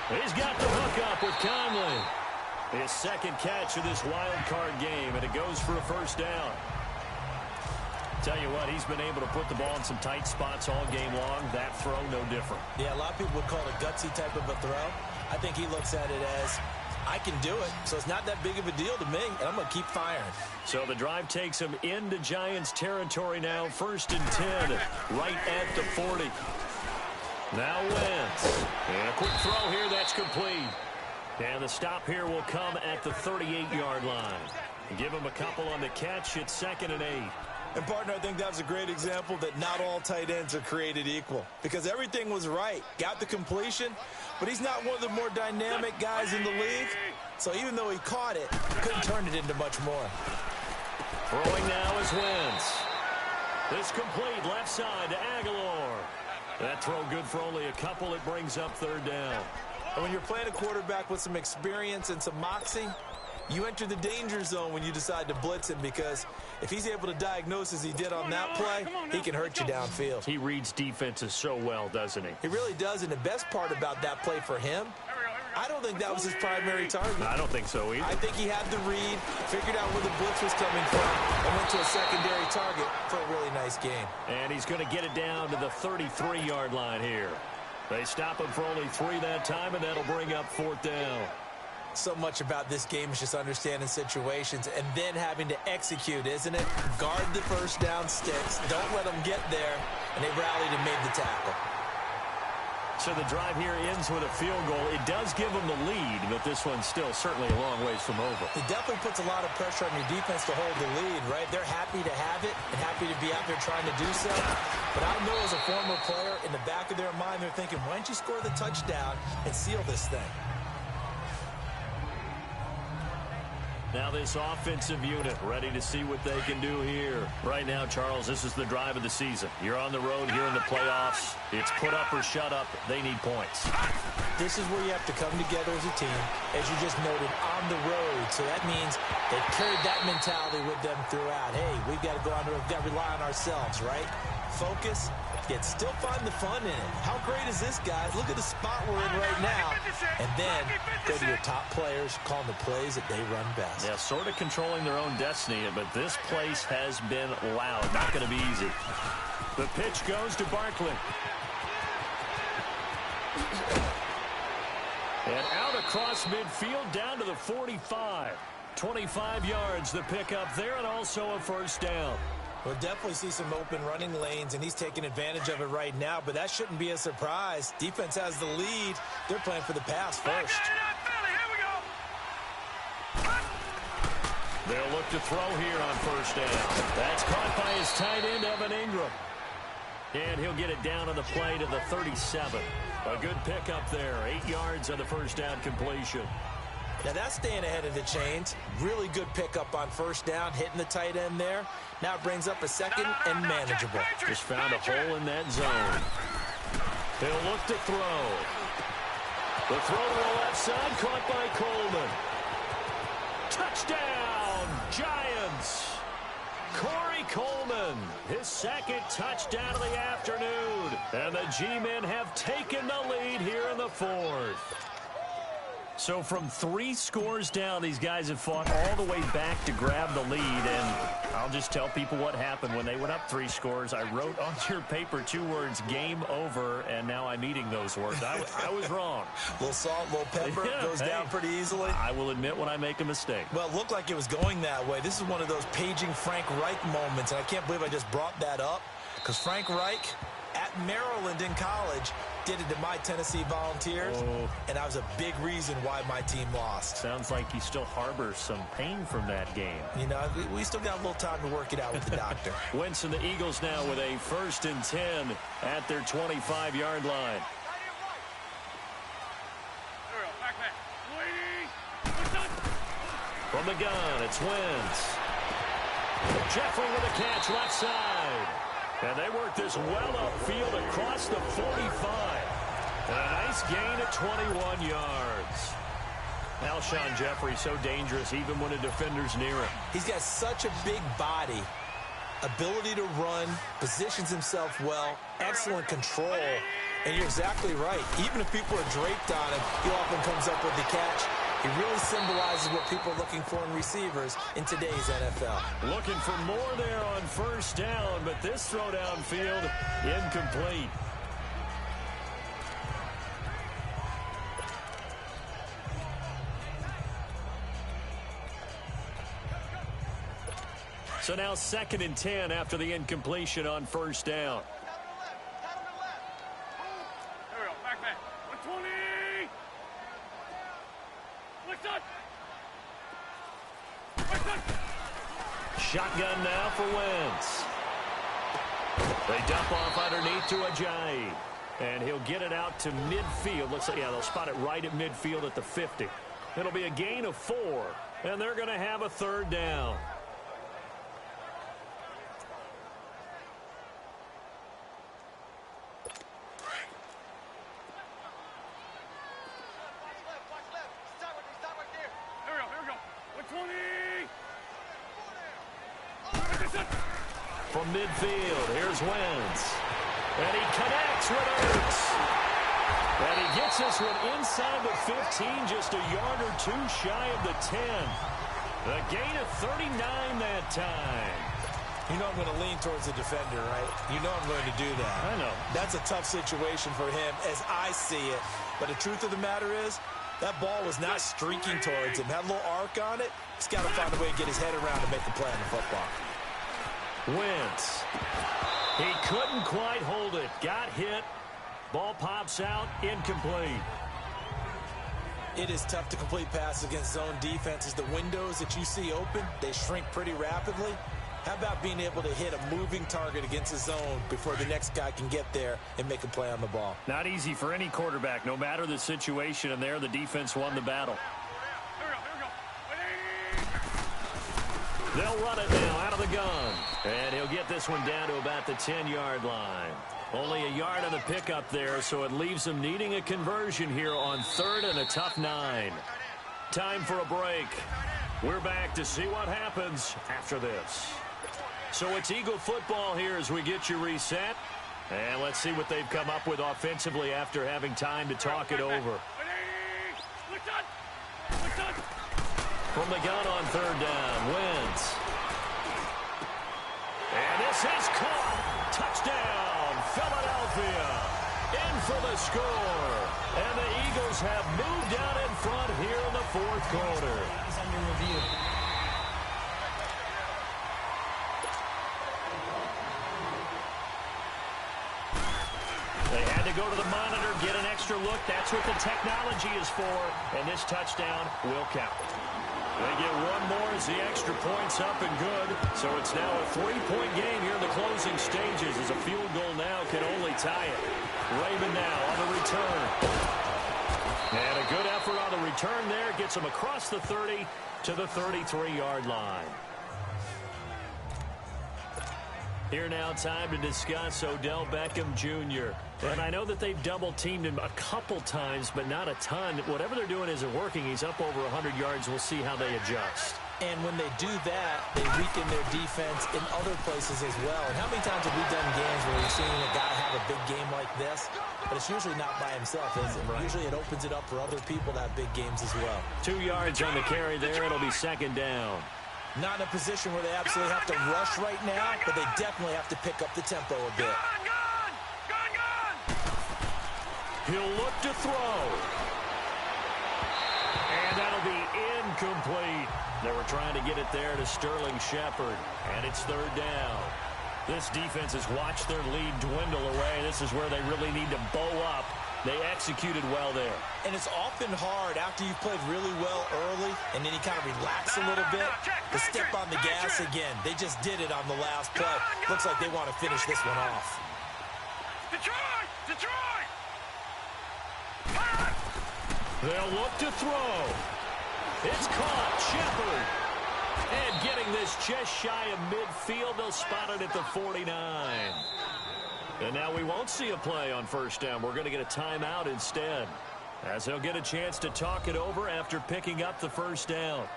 He's got the hook up with Conley. His 2nd catch of this wild card game, and it goes for a 1st down. Tell you what, he's been able to put the ball in some tight spots all game long. That throw, no different. Yeah, a lot of people would call it a gutsy type of a throw. I think he looks at it as, I can do it, so it's not that big of a deal to me, and I'm going to keep firing. So the drive takes him into Giants territory now, 1st and 10, right at the 40. Now Wentz. And a quick throw here, that's complete. And the stop here will come at the 38-yard line. Give him a couple on the catch. It's 2nd and 8. And, partner, I think that was a great example that not all tight ends are created equal. Because everything was right. Got the completion, but he's not one of the more dynamic guys in the league. So even though he caught it, couldn't turn it into much more. Throwing now is Wentz. This complete left side to Aguilar. That throw good for only a couple. It brings up 3rd down. And when you're playing a quarterback with some experience and some moxie, You enter the danger zone when you decide to blitz him, because if he's able to diagnose as he did on that play, he can hurt you downfield. He reads defenses so well, doesn't he? He really does, and the best part about that play for him, I don't think that was his primary target. I don't think so either. I think he had the read, figured out where the blitz was coming from, and went to a secondary target for a really nice game. And he's going to get it down to the 33-yard line here. They stop him for only 3 that time, and that'll bring up 4th down. So much about this game is just understanding situations and then having to execute, isn't it? Guard the first down sticks. Don't let them get there. And they rallied and made the tackle. So the drive here ends with a field goal. It does give them the lead, but this one's still certainly a long ways from over. It definitely puts a lot of pressure on your defense to hold the lead, right? They're happy to have it and happy to be out there trying to do so. But I know as a former player, in the back of their mind, they're thinking, why don't you score the touchdown and seal this thing? Now this offensive unit ready to see what they can do here. Right now, Charles, this is the drive of the season. You're on the road here in the playoffs. It's put up or shut up. They need points. This is where you have to come together as a team, as you just noted, on the road. So that means they've carried that mentality with them throughout. Hey, we've got to go on, we've got to rely on ourselves, right? Focus, yet still find the fun in it. How great is this, guys? Look at the spot we're in right now. And then go to your top players, call the plays that they run best. Yeah, sort of controlling their own destiny, but this place has been loud. Not going to be easy. The pitch goes to Barkley. And out across midfield down to the 45. 25 yards the pickup there, and also a first down. We'll definitely see some open running lanes, and he's taking advantage of it right now, but that shouldn't be a surprise. Defense has the lead. They're playing for the pass first. They'll look to throw here on first down. That's caught by his tight end, Evan Ingram. And he'll get it down on the play to the 37. A good pickup there. 8 yards on the first down completion. Now that's staying ahead of the chains. Really good pickup on first down, hitting the tight end there. Now it brings up a second and manageable. Just found a hole in that zone. He'll look to throw. The throw to the left side, caught by Coleman. Touchdown, Giants. Corey Coleman, his second touchdown of the afternoon. And the G-men have taken the lead here in the 4th. So from 3 scores down, these guys have fought all the way back to grab the lead. And I'll just tell people what happened when they went up 3 scores. I wrote on your paper 2 words, game over, and now I'm eating those words. I was wrong. A little salt, a little pepper, goes down pretty easily. I will admit when I make a mistake. Well, it looked like it was going that way. This is one of those paging Frank Reich moments, and I can't believe I just brought that up, because Frank Reich at Maryland in college did it to my Tennessee Volunteers, and that was a big reason why my team lost. Sounds like he still harbors some pain from that game. You know, we still got a little time to work it out with the doctor. Wentz and the Eagles now with a 1st and 10 at their 25-yard line. From the gun, it's Wentz. Jeffrey with a catch left side. And they work this well upfield across the 45. And a nice gain at 21 yards. Alshon Jeffrey so dangerous even when a defender's near him. He's got such a big body, ability to run, positions himself well, excellent control. And you're exactly right. Even if people are draped on him, he often comes up with the catch. He really symbolizes what people are looking for in receivers in today's NFL. Looking for more there on first down, but this throw downfield incomplete. So now 2nd and 10 after the incompletion on first down. Shotgun now for Wentz. They dump off underneath to Ajayi. And he'll get it out to midfield. Looks like, yeah, they'll spot it right at midfield at the 50. It'll be a gain of 4. And they're going to have a 3rd down. From midfield, here's Wentz. And he connects with Ertz. And he gets this one inside the 15, just a yard or two shy of the 10. A gain of 39 that time. You know I'm going to lean towards the defender, right? You know I'm going to do that. I know. That's a tough situation for him as I see it. But the truth of the matter is, that ball was not streaking towards him. Had a little arc on it. He's got to find a way to get his head around to make a play on the football. Wentz. He couldn't quite hold it. Got hit. Ball pops out. Incomplete. It is tough to complete passes against zone defenses. The windows that you see open, they shrink pretty rapidly. How about being able to hit a moving target against a zone before the next guy can get there and make a play on the ball? Not easy for any quarterback, no matter the situation. And there, the defense won the battle. They'll run it now out of the gun. And he'll get this one down to about the 10-yard line. Only a yard on the pickup there, so it leaves them needing a conversion here on 3rd and a tough 9. Time for a break. We're back to see what happens after this. So it's Eagle football here as we get you reset. And let's see what they've come up with offensively after having time to talk it over. From the gun on 3rd down, Wentz. And this is caught. Touchdown, Philadelphia. In for the score. And the Eagles have moved out in front here in the 4th quarter. Is under review. They had to go to the monitor, get an extra look. That's what the technology is for. And this touchdown will count. They get one more as the extra point's up and good. So it's now a 3-point game here in the closing stages as a field goal now can only tie it. Raymond now on the return. And a good effort on the return there. Gets him across the 30 to the 33-yard line. Here now, time to discuss Odell Beckham Jr. And I know that they've double-teamed him a couple times, but not a ton. Whatever they're doing isn't working. He's up over 100 yards. We'll see how they adjust. And when they do that, they weaken their defense in other places as well. And how many times have we done games where we've seen a guy have a big game like this? But it's usually not by himself, is it? Right. Usually it opens it up for other people to have big games as well. 2 yards on the carry there. It'll be 2nd down. Not in a position where they absolutely have to rush right now, but they definitely have to pick up the tempo a bit. He'll look to throw. And that'll be incomplete. They were trying to get it there to Sterling Shepard. And it's 3rd down. This defense has watched their lead dwindle away. This is where they really need to bow up. They executed well there. And it's often hard after you've played really well early and then you kind of relax a little bit to step on the gas again. They just did it on the last play. Looks like they want to finish this one off. Detroit! Detroit! They'll look to throw. It's caught. Shepard. And getting this just shy of midfield. They'll spot it at the 49. And now we won't see a play on 1st down. We're going to get a timeout instead, as they'll get a chance to talk it over after picking up the 1st down.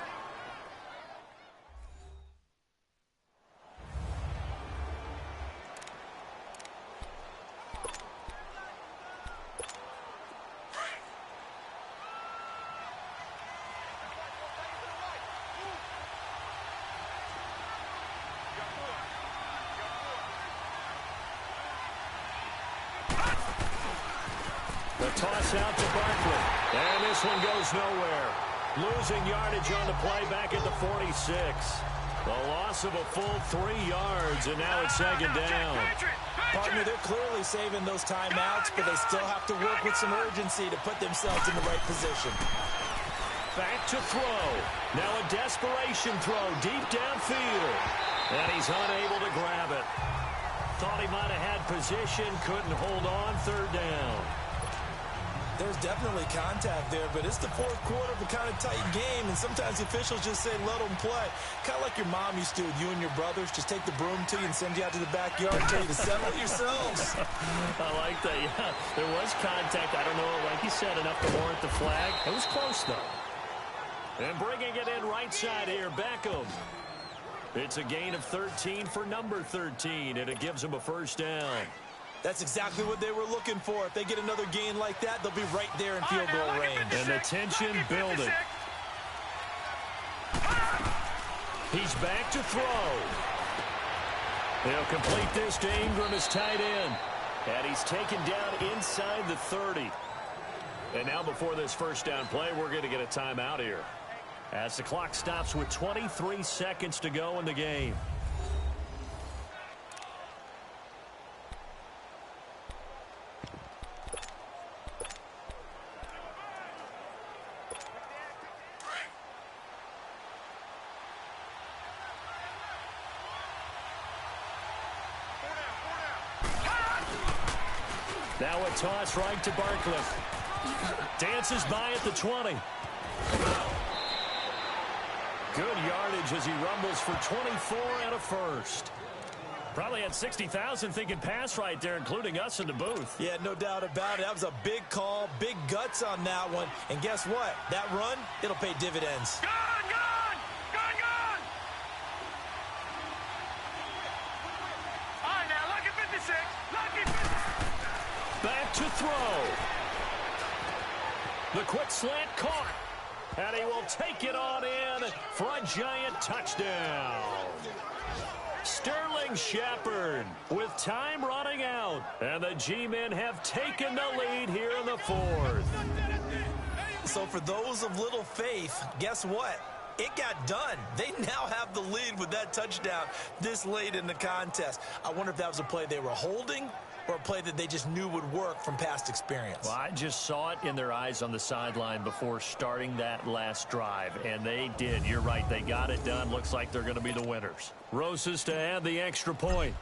Toss out to Barkley. And this one goes nowhere. Losing yardage on the play back at the 46. The loss of a full 3 yards, and now it's 2nd down. Partner, they're clearly saving those timeouts, but they still have to work with some urgency to put themselves in the right position. Back to throw. Now a desperation throw deep downfield. And he's unable to grab it. Thought he might have had position, couldn't hold on. 3rd down. There's definitely contact there, but it's the 4th quarter of a kind of tight game, and sometimes officials just say, let them play. Kind of like your mom used to with you and your brothers. Just take the broom to you and send you out to the backyard and tell you to settle it yourselves. I like that, yeah. There was contact. I don't know, like you said, enough to warrant the flag. It was close, though. And bringing it in right side here, Beckham. It's a gain of 13 for number 13, and it gives them a first down. That's exactly what they were looking for. If they get another gain like that, they'll be right there in field goal range. And the tension building. He's back to throw. He'll complete this to Ingram as tight end. And he's taken down inside the 30. And now before this first down play, we're going to get a timeout here, as the clock stops with 23 seconds to go in the game. Now a toss right to Barkley. Dances by at the 20. Good yardage as he rumbles for 24 and a first. Probably had 60,000 thinking pass right there, including us in the booth. Yeah, no doubt about it. That was a big call, big guts on that one. And guess what? That run, it'll pay dividends. Gone! All right, now, lucky 56. Lucky 56. Back to throw. The quick slant caught. And he will take it on in for a giant touchdown. Sterling Shepard with time running out. And the G-men have taken the lead here in the fourth. So for those of little faith, guess what? It got done. They now have the lead with that touchdown this late in the contest. I wonder if that was a play they were holding or a play that they just knew would work from past experience. Well, I just saw it in their eyes on the sideline before starting that last drive, and they did. You're right. They got it done. Looks like they're going to be the winners. Rosas to add the extra point.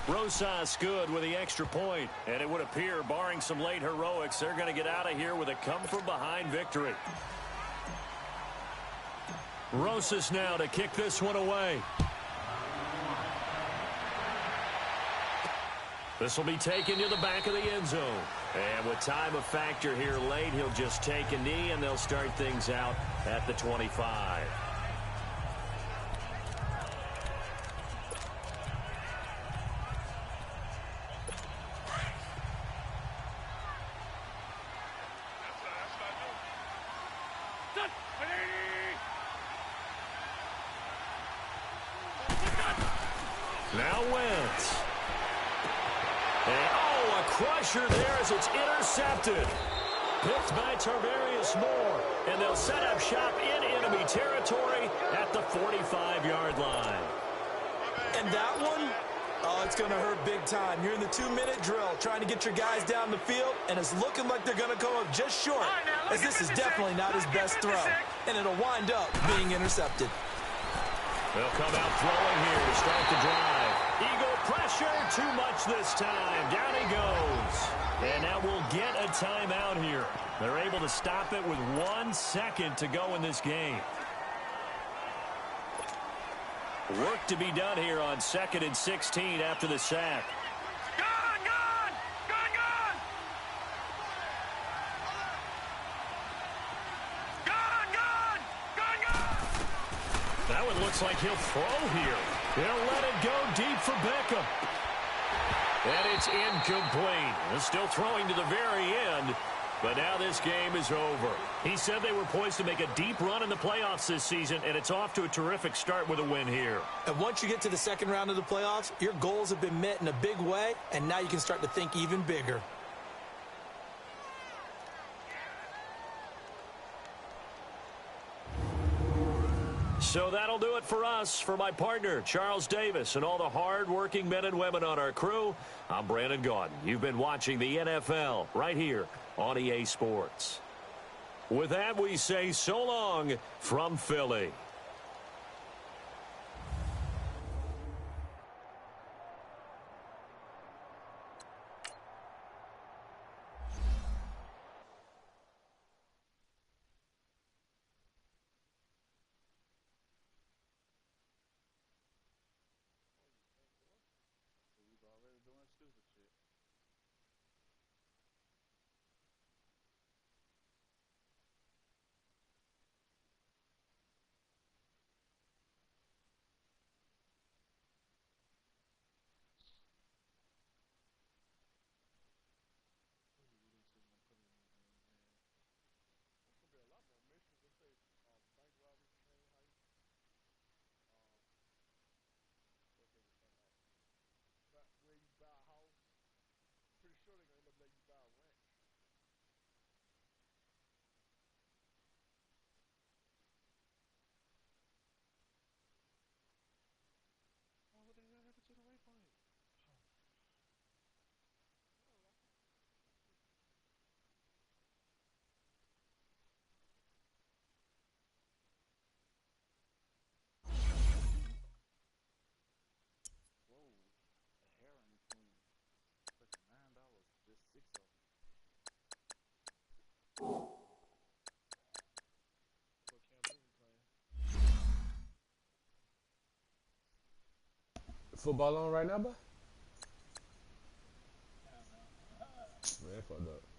Rosas good with the extra point, and it would appear, barring some late heroics, they're going to get out of here with a come-from-behind victory. Rosas now to kick this one away. This will be taken to the back of the end zone. And with time of factor here late, he'll just take a knee, and they'll start things out at the 25. Now Wentz. A crusher there as it's intercepted. Picked by Tarvarius Moore. And they'll set up shop in enemy territory at the 45-yard line. And that one, oh, it's going to hurt big time. You're in the 2-minute drill trying to get your guys down the field, and it's looking like they're going to come up just short, as this is definitely not his best throw. And it'll wind up being intercepted. They'll come out throwing here to start the drive. Eagle pressure, too much this time. Down he goes. And now we'll get a timeout here. They're able to stop it with 1 second to go in this game. Work to be done here on 2nd and 16 after the sack. That one looks like he'll throw here. They'll let it go deep for Beckham. And it's incomplete. They're still throwing to the very end. But now this game is over. He said they were poised to make a deep run in the playoffs this season, and it's off to a terrific start with a win here. And once you get to the second round of the playoffs, your goals have been met in a big way, and now you can start to think even bigger. So that'll do it for us. For my partner, Charles Davis, and all the hard-working men and women on our crew, I'm Brandon Gaudin. You've been watching the NFL right here on EA Sports. With that, we say so long from Philly. Football on right now, bro? Man, fucked up.